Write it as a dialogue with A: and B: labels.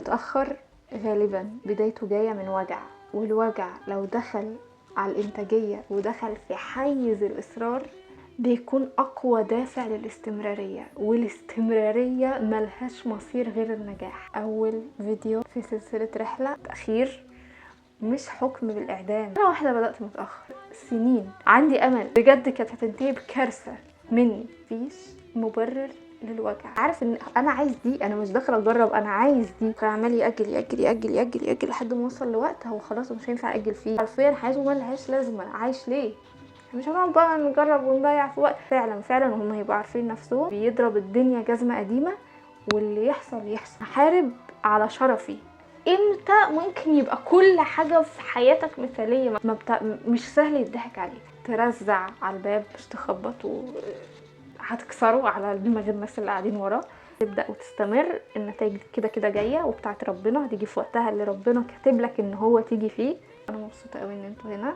A: متأخر غالبا بدايته جاية من وجع، والوجع لو دخل على الإنتاجية ودخل في حيز الإصرار بيكون أقوى دافع للاستمرارية، والاستمرارية ملهاش مصير غير النجاح. أول فيديو في سلسلة رحلة تأخير مش حكم بالإعدام. أنا واحدة بدأت متأخر سنين، عندي أمل بجد كانت هتنتهي بكارثة مني. مفيش مبرر للوجع. عارف ان انا عايز دي، انا مش داخله اجرب، انا عايز دي. كان عمال ياجل ياجل ياجل ياجل ياجل لحد ما وصل لوقت هو خلاص مش هينفع اجل فيه. حرفيا حياته ملهاش لازمه، عايش ليه؟ مش هنقعد بقى نجرب ونضيع في وقت. فعلا وهم هيبقوا عارفين نفسهم بيضرب الدنيا جزمه قديمه، واللي يحصل يحصل. حارب على شرفي. امتى ممكن يبقى كل حاجه في حياتك مثاليه؟ مش سهل يضحك عليك. ترزع على الباب، مش تخبط هتكسره على دماغ الناس اللي قاعدين وراه. تبدا وتستمر. النتائج كده كده جايه وبتاعت ربنا، هتيجي في وقتها اللي ربنا كاتب لك ان هو تيجي فيه. انا مبسوطه قوي ان انتوا هنا.